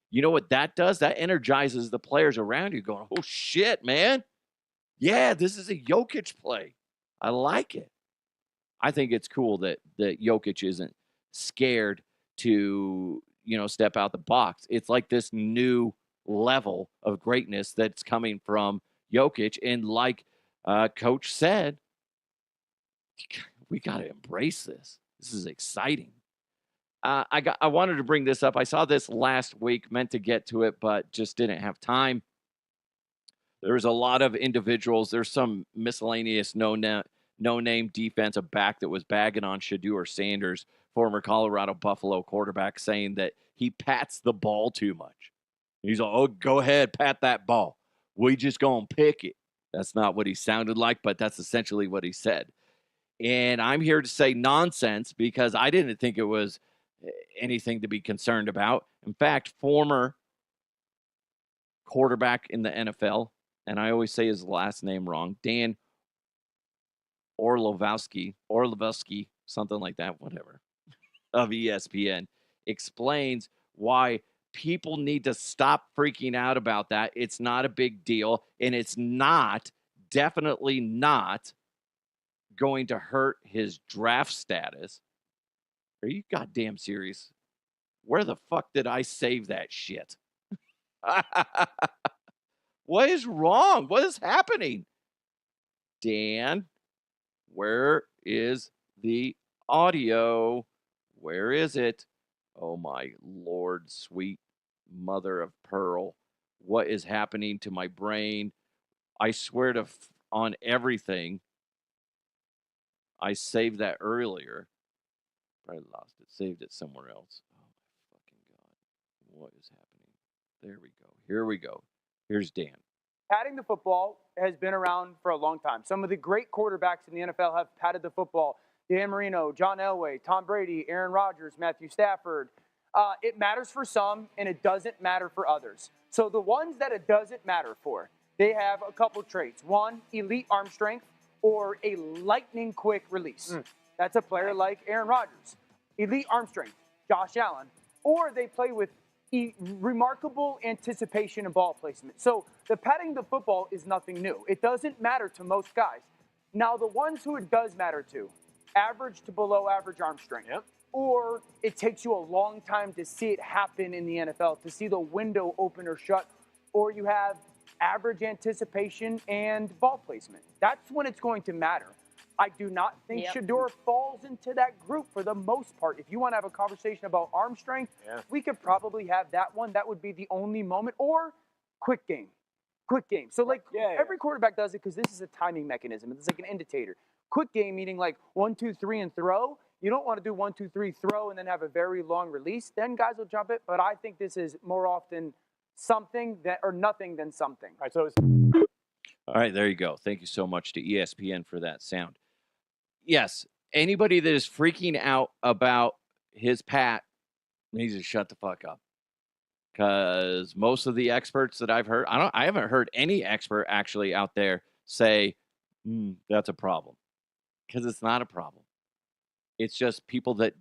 You know what that does? That energizes the players around you going, oh, shit, man. Yeah, this is a Jokic play. I like it. I think it's cool that Jokic isn't scared to, step out the box. It's like this new level of greatness that's coming from Jokic. And like Coach said, we got to embrace this. This is exciting. I wanted to bring this up. I saw this last week, meant to get to it, but just didn't have time. There's a lot of individuals. There's some miscellaneous no-name defensive back that was bagging on Shedeur Sanders, former Colorado Buffalo quarterback, saying that he pats the ball too much. He's like, oh, go ahead, pat that ball. We just gonna pick it. That's not what he sounded like, but that's essentially what he said. And I'm here to say nonsense because I didn't think it was anything to be concerned about. In fact, former quarterback in the NFL, and I always say his last name wrong, Dan Orlovsky, something like that, whatever, of ESPN, explains why people need to stop freaking out about that. It's not a big deal, and it's definitely not going to hurt his draft status. Are you goddamn serious? Where the fuck did I save that shit? What is wrong? What is happening? Dan, where is the audio? Where is it? Oh my Lord, sweet mother of pearl. What is happening to my brain? I swear on everything, I saved that earlier. Probably lost it. Saved it somewhere else. Oh my fucking God. What is happening? There we go. Here we go. Here's Dan. Patting the football has been around for a long time. Some of the great quarterbacks in the NFL have patted the football. Dan Marino, John Elway, Tom Brady, Aaron Rodgers, Matthew Stafford. It matters for some, and it doesn't matter for others. So the ones that it doesn't matter for, they have a couple traits. One, elite arm strength or a lightning quick release. That's a player like Aaron Rodgers. Elite arm strength, Josh Allen. Or they play with remarkable anticipation and ball placement. So the patting the football is nothing new. It doesn't matter to most guys. Now, the ones who it does matter to, average to below average arm strength. Yep. Or it takes you a long time to see it happen in the NFL, to see the window open or shut. Or you have average anticipation and ball placement. That's when it's going to matter. I do not think Shedeur falls into that group for the most part. If you want to have a conversation about arm strength, we could probably have that one. That would be the only moment. Or quick game. Quick game. So, every quarterback does it because this is a timing mechanism. It's like an indicator. Quick game meaning like 1, 2, 3, and throw. You don't want to do 1, 2, 3, throw, and then have a very long release. Then guys will jump it. But I think this is more often something or nothing than something. All right, so all right, there you go. Thank you so much to ESPN for that sound. Yes, anybody that is freaking out about his pat needs to shut the fuck up. Because most of the experts that I've heard, I haven't heard any expert actually out there say that's a problem. Because it's not a problem. It's just people that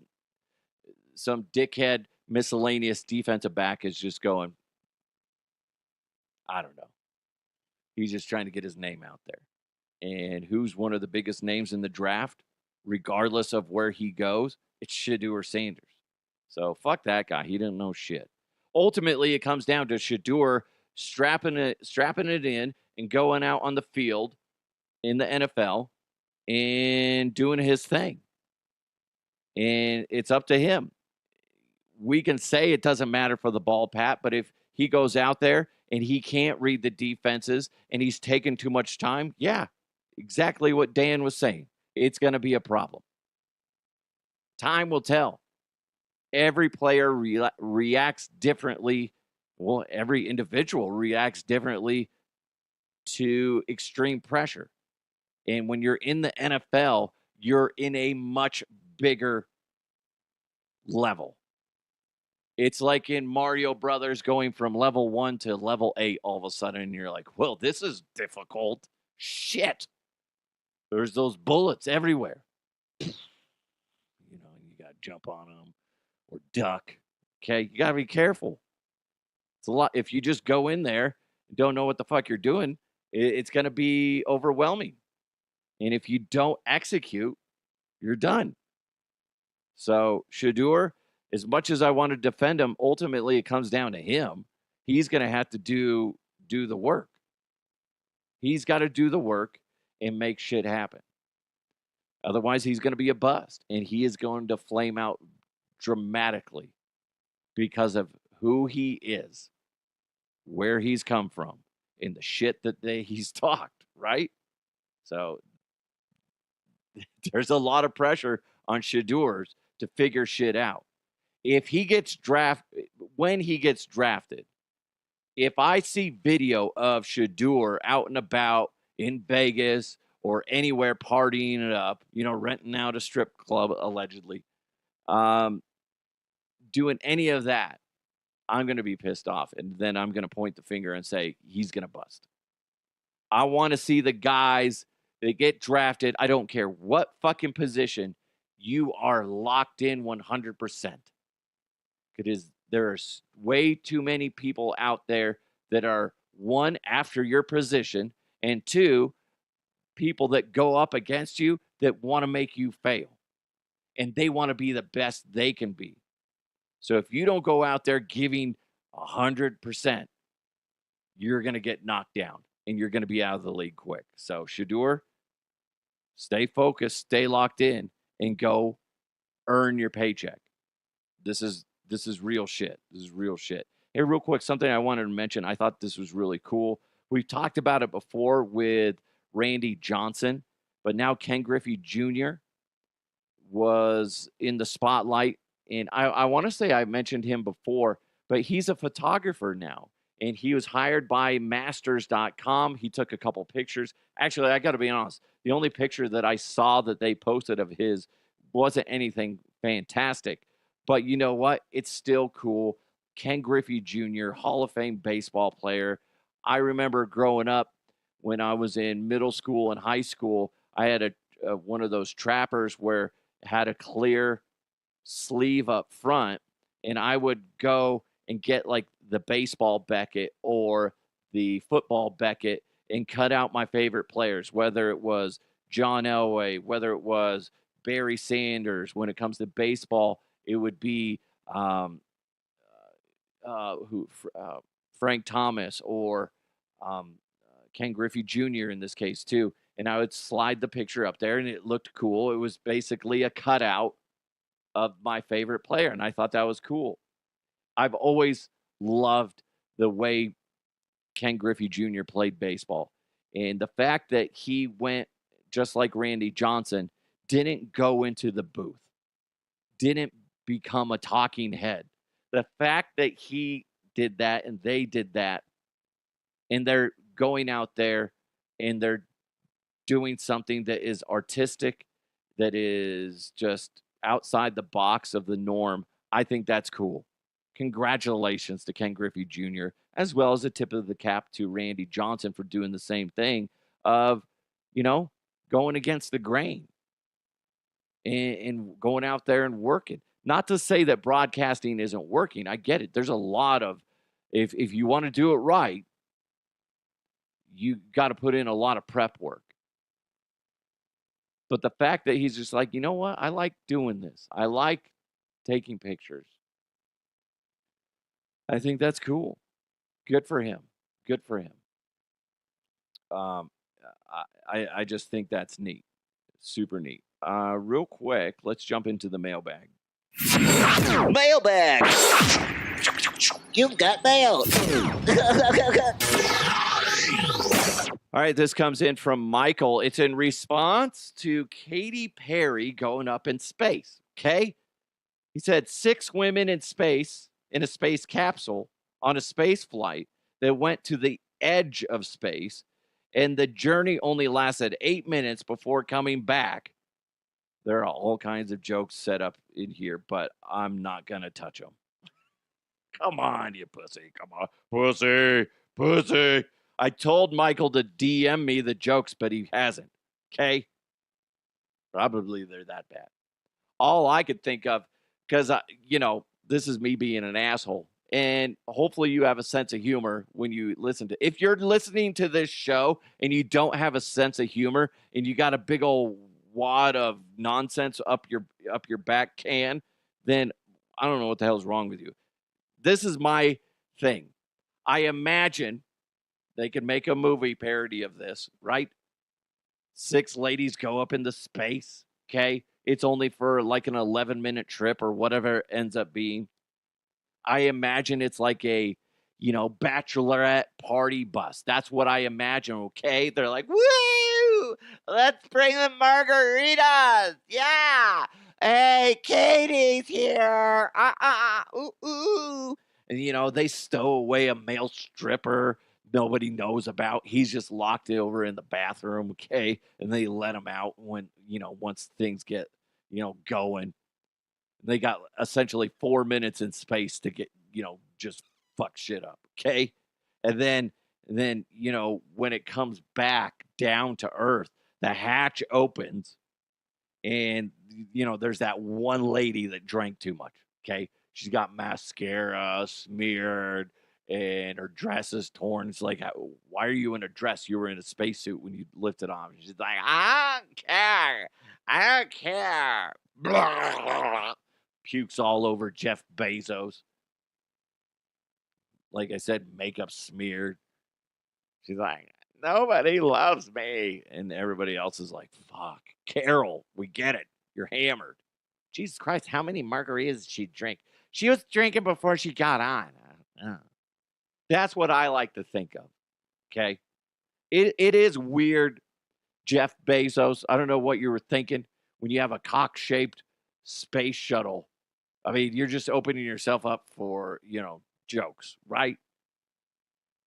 some dickhead miscellaneous defensive back is just going, I don't know. He's just trying to get his name out there. And who's one of the biggest names in the draft, regardless of where he goes? It's Shedeur Sanders. So fuck that guy. He didn't know shit. Ultimately, it comes down to Shedeur strapping it in and going out on the field in the NFL and doing his thing. And it's up to him. We can say it doesn't matter for the ball, Pat, but if he goes out there and he can't read the defenses and he's taking too much time, yeah, exactly what Dan was saying. It's going to be a problem. Time will tell. Every player reacts differently. Well, every individual reacts differently to extreme pressure. And when you're in the NFL, you're in a much bigger level. It's like in Mario Brothers going from level 1 to level 8 all of a sudden, and you're like, well, this is difficult. Shit. There's those bullets everywhere. You got to jump on them or duck. Okay, you got to be careful. It's a lot. If you just go in there and don't know what the fuck you're doing, it's going to be overwhelming. And if you don't execute, you're done. So Shedeur, as much as I want to defend him, ultimately it comes down to him. He's going to have to do the work. He's got to do the work and make shit happen. Otherwise, he's going to be a bust, and he is going to flame out dramatically because of who he is, where he's come from, and the shit that he's talked, right? So there's a lot of pressure on Shedeur to figure shit out. If he gets drafted, when he gets drafted, if I see video of Shedeur out and about in Vegas or anywhere partying it up, renting out a strip club allegedly, doing any of that, I'm going to be pissed off. And then I'm going to point the finger and say, he's going to bust. I want to see the guys that get drafted. I don't care what fucking position. You are locked in 100%. Because there's way too many people out there that are, one, after your position, and two, people that go up against you that want to make you fail. And they want to be the best they can be. So if you don't go out there giving 100%, you're going to get knocked down and you're going to be out of the league quick. So Shedeur, stay focused, stay locked in, and go earn your paycheck. This is real shit. This is real shit. Hey, real quick, something I wanted to mention. I thought this was really cool. We've talked about it before with Randy Johnson, but now Ken Griffey Jr. was in the spotlight. And I want to say I mentioned him before, but he's a photographer now. And he was hired by masters.com. He took a couple pictures. Actually, I got to be honest. The only picture that I saw that they posted of his wasn't anything fantastic. But you know what? It's still cool. Ken Griffey Jr., Hall of Fame baseball player. I remember growing up when I was in middle school and high school, I had one of those trappers where it had a clear sleeve up front, and I would go and get like the baseball Beckett or the football Beckett and cut out my favorite players, whether it was John Elway, whether it was Barry Sanders. When it comes to baseball, it would be Frank Thomas or Ken Griffey Jr. in this case too. And I would slide the picture up there, and it looked cool. It was basically a cutout of my favorite player, and I thought that was cool. I've always loved the way Ken Griffey Jr. played baseball. And the fact that he went, just like Randy Johnson, didn't go into the booth, didn't become a talking head. The fact that he did that and they did that, and they're going out there and they're doing something that is artistic, that is just outside the box of the norm, I think that's cool. Congratulations to Ken Griffey Jr., as well as a tip of the cap to Randy Johnson for doing the same thing of, going against the grain and going out there and working. Not to say that broadcasting isn't working. I get it. There's a lot of, if you want to do it right, you got to put in a lot of prep work. But the fact that he's just like, you know what? I like doing this. I like taking pictures. I think that's cool. Good for him. Good for him. I just think that's neat. Super neat. Real quick, let's jump into the mailbag. Mailbag. You've got mail. All right, this comes in from Michael. It's in response to Katy Perry going up in space. Okay? He said 6 women in space, in a space capsule, on a space flight that went to the edge of space, and the journey only lasted 8 minutes before coming back. There are all kinds of jokes set up in here, but I'm not going to touch them. Come on, you pussy. Come on. Pussy. Pussy. I told Michael to DM me the jokes, but he hasn't. Okay? Probably they're that bad. All I could think of, because, this is me being an asshole. And hopefully you have a sense of humor when you listen to. If you're listening to this show and you don't have a sense of humor and you got a big old wad of nonsense up your back can, then I don't know what the hell's wrong with you. This is my thing. I imagine they could make a movie parody of this, right? 6 ladies go up into space, okay? It's only for like an 11-minute trip or whatever it ends up being. I imagine it's like a, bachelorette party bus. That's what I imagine, okay? They're like, woo! Let's bring the margaritas! Yeah! Hey, Katie's here! Ooh, ooh! And, they stow away a male stripper nobody knows about. He's just locked over in the bathroom, okay? And they let him out when, once things get, going. They got essentially 4 minutes in space to get, just fuck shit up, okay? And then, when it comes back down to Earth, the hatch opens, and, there's that one lady that drank too much, okay? She's got mascara smeared, and her dress is torn. It's like, why are you in a dress? You were in a spacesuit when you lifted off. She's like, I don't care. I don't care. Blah, blah, blah. Pukes all over Jeff Bezos. Like I said, makeup smeared. She's like, nobody loves me. And everybody else is like, fuck. Carol, we get it. You're hammered. Jesus Christ, how many margaritas did she drink? She was drinking before she got on. That's what I like to think of. Okay? It is weird, Jeff Bezos. I don't know what you were thinking when you have a cock-shaped space shuttle. I mean, you're just opening yourself up for, jokes, right?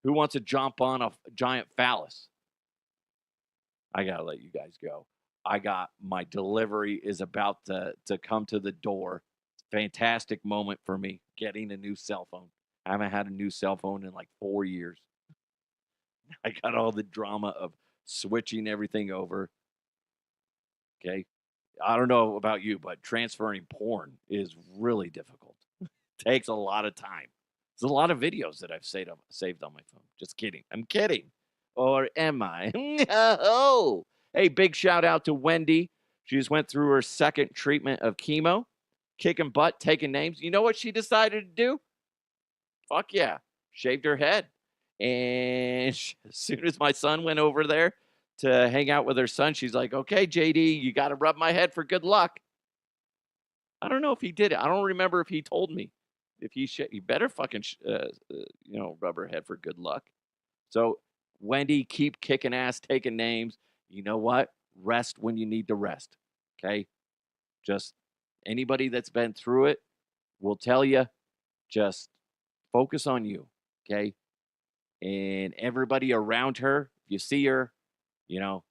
Who wants to jump on a giant phallus? I got to let you guys go. My delivery is about to come to the door. Fantastic moment for me getting a new cell phone. I haven't had a new cell phone in like 4 years. I got all the drama of switching everything over. Okay. I don't know about you, but transferring porn is really difficult. Takes a lot of time. There's a lot of videos that I've saved on my phone. Just kidding. I'm kidding. Or am I? Oh. Hey, big shout out to Wendy. She just went through her 2nd treatment of chemo. Kicking butt, taking names. You know what she decided to do? Fuck yeah. Shaved her head. And as soon as my son went over there to hang out with her son, she's like, okay, JD, you got to rub my head for good luck. I don't know if he did it. I don't remember if he told me. If he better fucking, rub her head for good luck. So, Wendy, keep kicking ass, taking names. You know what? Rest when you need to rest. Okay? Just anybody that's been through it will tell you, just focus on you. Okay? And everybody around her, if you see her,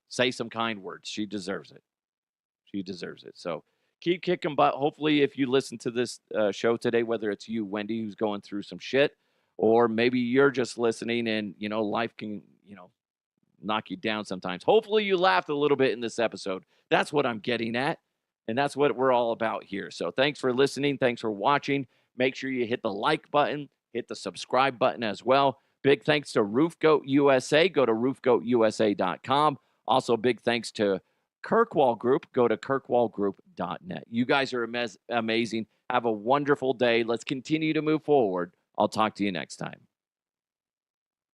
say some kind words. She deserves it. She deserves it. So keep kicking butt. Hopefully, if you listen to this show today, whether it's you, Wendy, who's going through some shit, or maybe you're just listening and, life can, knock you down sometimes. Hopefully, you laughed a little bit in this episode. That's what I'm getting at. And that's what we're all about here. So thanks for listening. Thanks for watching. Make sure you hit the like button, hit the subscribe button as well. Big thanks to Roof Goat USA. Go to roofgoatusa.com. Also, big thanks to Kirkwall Group, go to kirkwallgroup.net. You guys are amazing. Have a wonderful day. Let's continue to move forward. I'll talk to you next time.